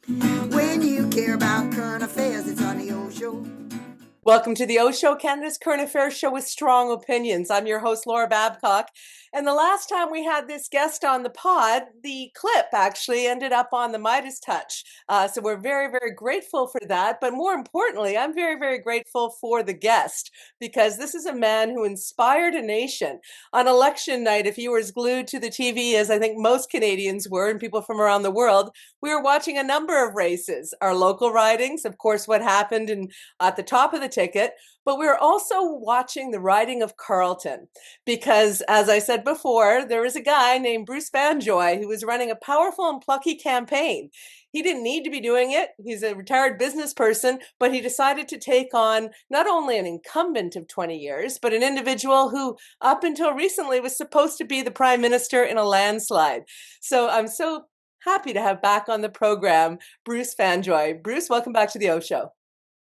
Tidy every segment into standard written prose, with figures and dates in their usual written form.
When you care about current affairs, it's on the OShow. Welcome to the OShow, Canada's current affairs show with strong opinions. I'm your host, Laura Babcock. And the last time we had this guest on the pod, the clip actually ended up on the Meidas Touch. So we're very, very grateful for that. But more importantly, I'm very, very grateful for the guest because this is a man who inspired a nation. On election night, if you were as glued to the TV as I think most Canadians were and people from around the world, we were watching a number of races. Our local ridings, of course, what happened at the top of the ticket, but we were also watching the riding of Carleton because, as I said before, there is a guy named Bruce Fanjoy who was running a powerful and plucky campaign. He didn't need to be doing it. He's a retired business person, but he decided to take on not only an incumbent of 20 years, but an individual who, up until recently, was supposed to be the prime minister in a landslide. So I'm so happy to have back on the program Bruce Fanjoy. Bruce, welcome back to the O Show.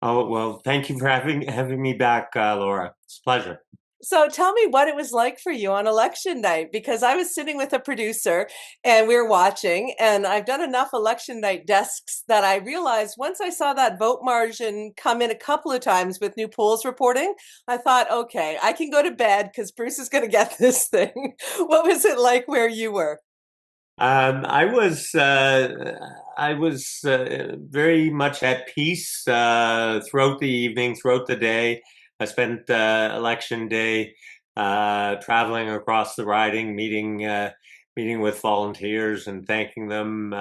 Oh, well, thank you for having me back, Laura. It's a pleasure. So tell me what it was like for you on election night, because I was sitting with a producer and we were watching, and I've done enough election night desks that I realized once I saw that vote margin come in a couple of times with new polls reporting, I thought, okay, I can go to bed because Bruce is going to get this thing. What was it like where you were? I was very much at peace throughout the evening, throughout the day. I spent election day traveling across the riding, meeting with volunteers and thanking them.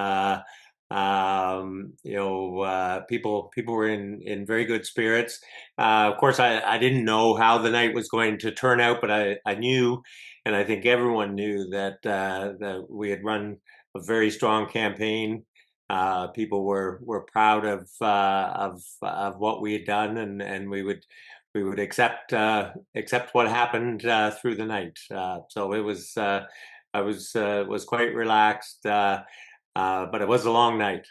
People were in very good spirits. Of course, I didn't know how the night was going to turn out, but I knew, and I think everyone knew that we had run a very strong campaign. People were proud of what we had done, and we would accept what happened through the night. So it was I was quite relaxed. But it was a long night.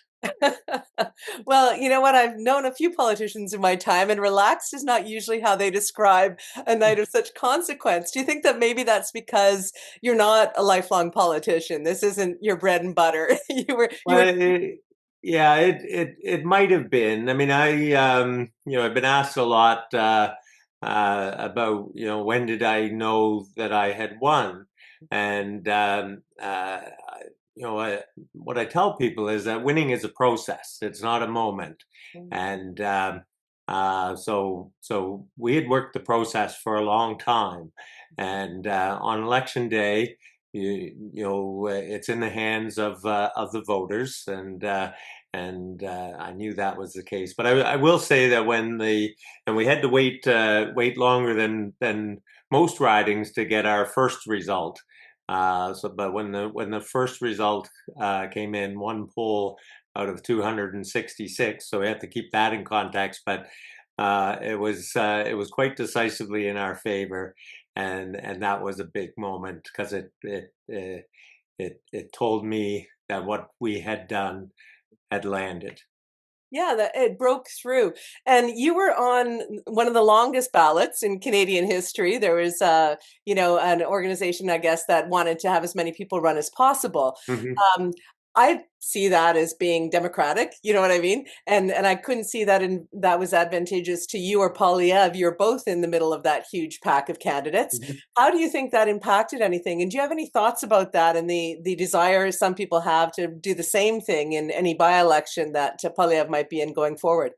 Well, you know what? I've known a few politicians in my time, and relaxed is not usually how they describe a night of such consequence. Do you think that maybe that's because you're not a lifelong politician? This isn't your bread and butter. You were. Well, yeah, it might have been. I mean, I've been asked a lot about, when did I know that I had won, and what I tell people is that winning is a process. It's not a moment. And so we had worked the process for a long time. And on election day, it's in the hands of the voters, and I knew that was the case. But I will say that and we had to wait longer than most ridings to get our first result. But when the first result came in, one poll out of 266, so we have to keep that in context. But it was quite decisively in our favor, and that was a big moment because it told me that what we had done had landed. Yeah, that it broke through. And you were on one of the longest ballots in Canadian history. There was an organization, I guess, that wanted to have as many people run as possible. Mhm. Um, I see that as being democratic, you know what I mean? And I couldn't see that was advantageous to you or Polyv. You're both in the middle of that huge pack of candidates. How do you think that impacted anything? And do you have any thoughts about that and the desire some people have to do the same thing in any by-election that Polyv might be in going forward?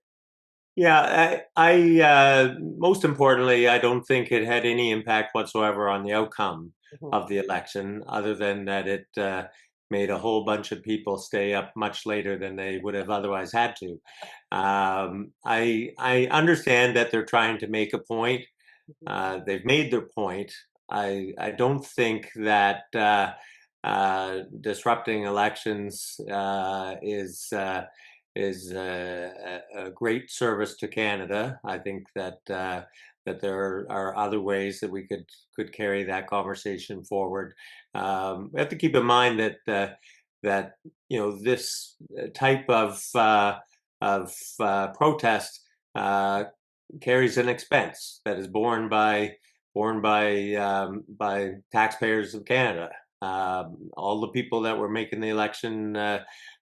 Yeah, I most importantly, I don't think it had any impact whatsoever on the outcome Mhm. of the election, other than that it made a whole bunch of people stay up much later than they would have otherwise had to. I understand that they're trying to make a point. They've made their point. I don't think that disrupting elections is a great service to Canada. I think that there are other ways that we could carry that conversation forward. We have to keep in mind that this type of protest carries an expense that is borne by taxpayers of Canada. All the people that were making the election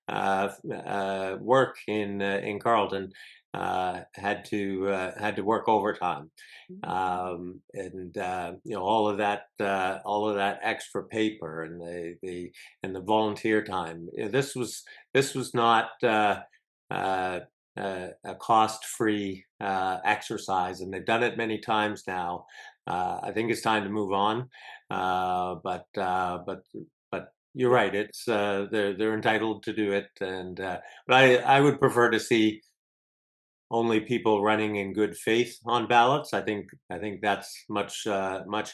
work in Carleton had to work overtime, and all of that extra paper and the volunteer time. This was not a cost-free exercise, and they've done it many times now. I think it's time to move on, but you're right. It's they're entitled to do it, but I would prefer to see only people running in good faith on ballots. I think that's much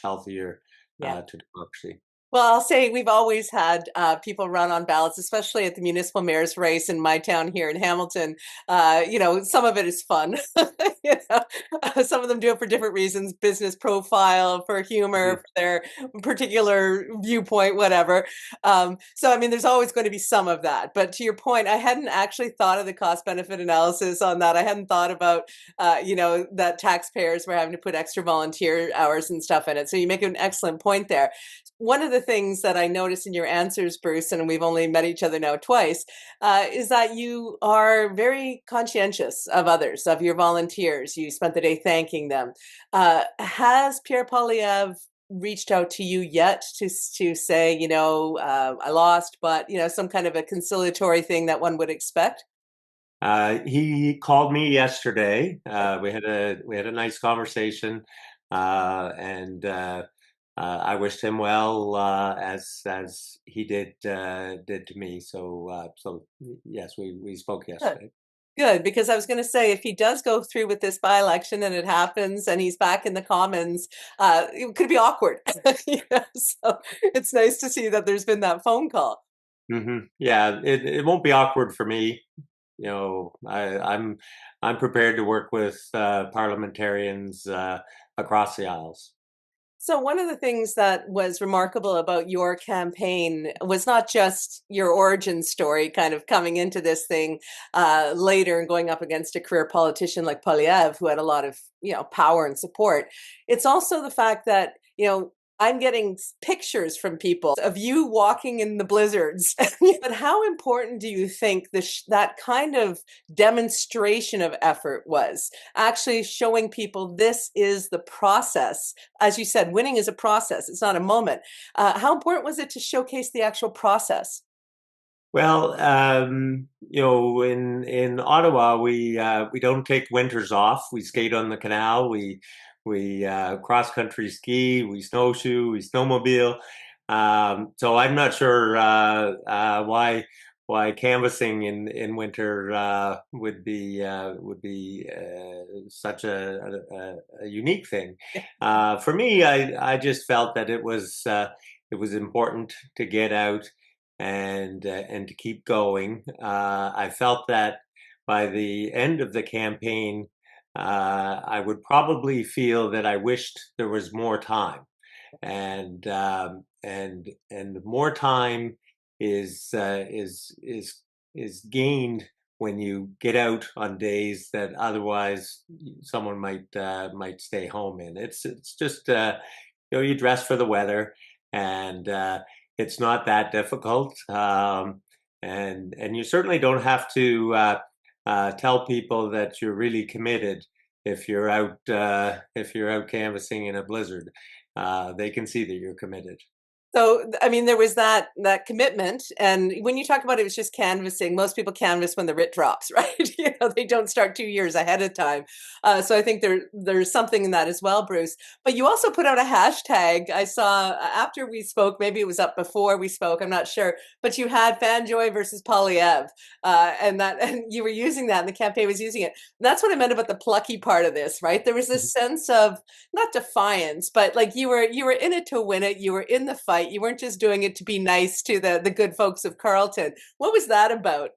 healthier Yeah. to democracy. Well, I'll say we've always had people run on ballots, especially at the municipal mayor's race in my town here in Hamilton. Some of it is fun. you some of them do it for different reasons: business profile, for humor, Mhm. for their particular viewpoint, whatever. So, I mean, there's always going to be some of that. But to your point, I hadn't actually thought of the cost benefit analysis on that. I hadn't thought about, that taxpayers were having to put extra volunteer hours and stuff in it. So you make an excellent point there. One of the things that I noticed in your answers, Bruce, and we've only met each other now twice, is that you are very conscientious of others, of your volunteers. You spent the day thanking them. Has Pierre Poilievre reached out to you yet to say, I lost, but some kind of a conciliatory thing that one would expect? He called me yesterday. We had a nice conversation, and I wished him well, as he did to me. So yes, we spoke Good. yesterday. Good, because I was going to say, if he does go through with this by-election and it happens and he's back in the Commons, it could be awkward. So it's nice to see that there's been that phone call. Yeah, it won't be awkward for me. I'm prepared to work with parliamentarians across the aisles. So one of the things that was remarkable about your campaign was not just your origin story, kind of coming into this thing later and going up against a career politician like Polyv, who had a lot of power and support. It's also the fact that I'm getting pictures from people of you walking in the blizzards. But how important do you think that kind of demonstration of effort was? Actually showing people this is the process. As you said, winning is a process, it's not a moment. How important was it to showcase the actual process? Well, in Ottawa, we don't take winters off. We skate on the canal. We cross country ski. We snowshoe. We snowmobile. So I'm not sure why canvassing in winter would be such a unique thing. For me, I just felt that it was important to get out and to keep going. I felt that by the end of the campaign, I would probably feel that I wished there was more time, and more time is gained when you get out on days that otherwise someone might stay home in. It's just you dress for the weather, and it's not that difficult, and you certainly don't have to tell people that you're really committed if you're out canvassing in a blizzard. They can see that you're committed. So, I mean, there was that commitment, and when you talk about it was just canvassing, most people canvass when the writ drops, right? They don't start 2 years ahead of time. So I think there's something in that as well, Bruce. But you also put out a hashtag. I saw after we spoke, maybe it was up before we spoke, I'm not sure, but you had Fanjoy versus Polyev, and you were using that, and the campaign was using it. And that's what I meant about the plucky part of this, right? There was this sense of not defiance, but like you were in it to win it. You were in the fight. You weren't just doing it to be nice to the good folks of Carleton. What was that about?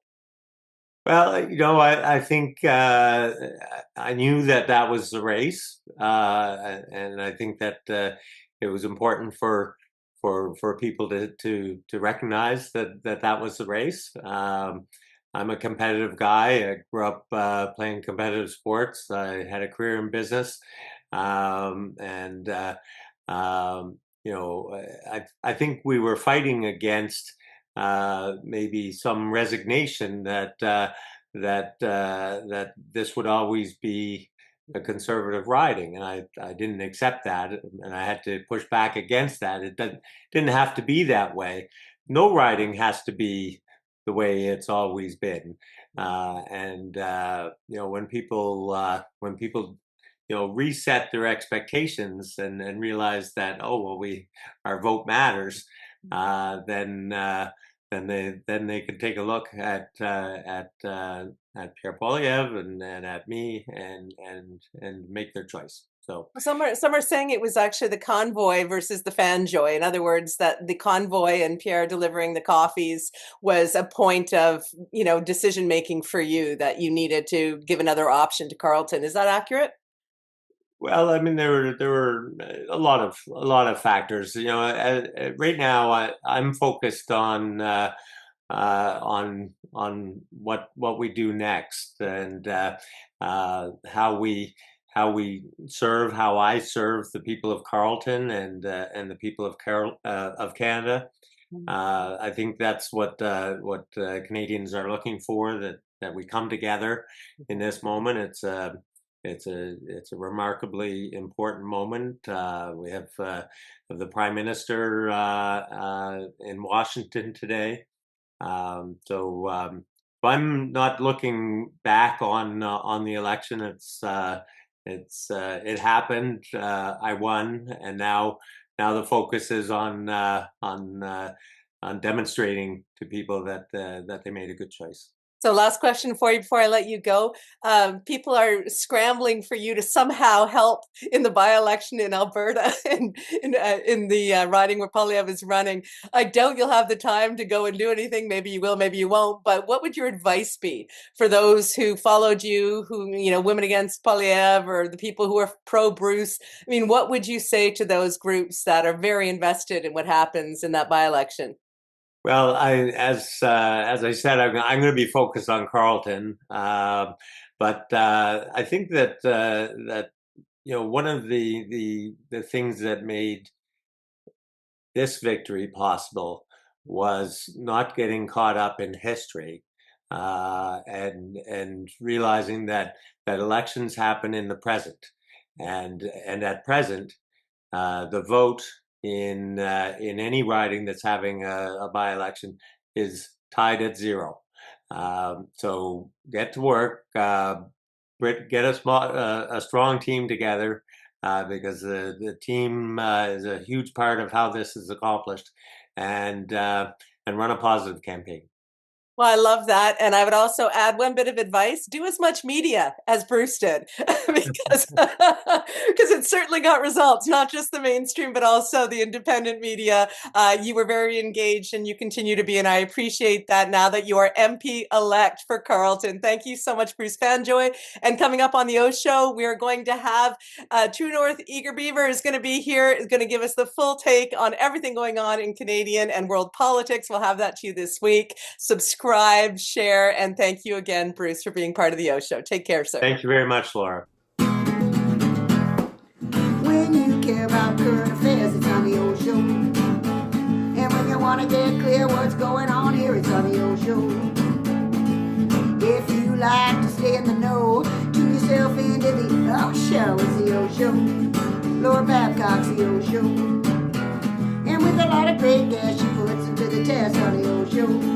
Well, I think I knew that was the race, and I think that it was important for people to recognize that was the race. I'm a competitive guy. I grew up playing competitive sports. I had a career in business, and um, I think we were fighting against maybe some resignation that that this would always be a conservative riding, and I didn't accept that, and I had to push back against that. It didn't have to be that way. No riding has to be the way it's always been, and when people reset their expectations and realize that, oh well, our vote matters, then they can take a look at Pierre Poilievre and at me and make their choice. So some are saying it was actually the Convoy versus the Fanjoy. In other words, that the Convoy and Pierre delivering the coffees was a point of decision making for you, that you needed to give another option to Carleton. Is that accurate? Well, I mean, there were a lot of factors. Right now I'm focused on what we do next, and how I serve the people of Carleton and the people of Canada. I think that's what Canadians are looking for. That we come together in this moment. It's a remarkably important moment. We have the Prime Minister in Washington today. So I'm not looking back on the election. It happened. I won, and now the focus is on demonstrating to people that they made a good choice. So last question for you before I let you go. People are scrambling for you to somehow help in the by-election in Alberta and in the riding where Polyv is running. I doubt you'll have the time to go and do anything. Maybe you will, maybe you won't. But what would your advice be for those who followed you, who, Women Against Polyv, or the people who are pro-Bruce? I mean, what would you say to those groups that are very invested in what happens in that by-election? Well, as I said, I'm going to be focused on Carleton, but I think that one of the things that made this victory possible was not getting caught up in history, and realizing that elections happen in the present, and at present, the vote in any riding that's having a by-election is tied at 0. So get to work, get a strong team together, because the team is a huge part of how this is accomplished, and run a positive campaign. Well, I love that. And I would also add one bit of advice: do as much media as Bruce did, because it certainly got results, not just the mainstream, but also the independent media. You were very engaged, and you continue to be, and I appreciate that now that you are MP-elect for Carleton. Thank you so much, Bruce Fanjoy. And coming up on the OShow, we are going to have True North Eager Beaver is going to be here, is going to give us the full take on everything going on in Canadian and world politics. We'll have that to you this week. Subscribe, share, and thank you again, Bruce, for being part of the OShow. Take care, sir. Thank you very much, Laura. When you care about current affairs, it's on the OShow. And when you want to get clear what's going on here, it's on the OShow. If you like to stay in the know, tune yourself into the OShow. It's the OShow. Laura Babcock's the OShow. And with a lot of great gas, she puts it to the test on the OShow.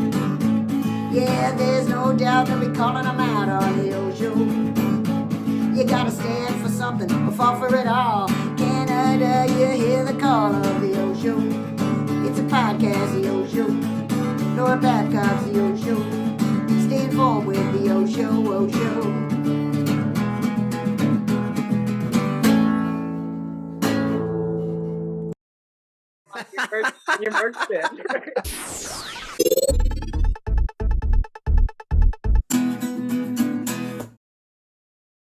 Yeah, there's no doubt they'll be calling them out on the OShow. You gotta stand for something or fall for it all. Canada, you hear the call of the OShow. It's a podcast, the OShow. Laura Babcock's the OShow. Stay informed with the OShow, OShow. Your merch bid.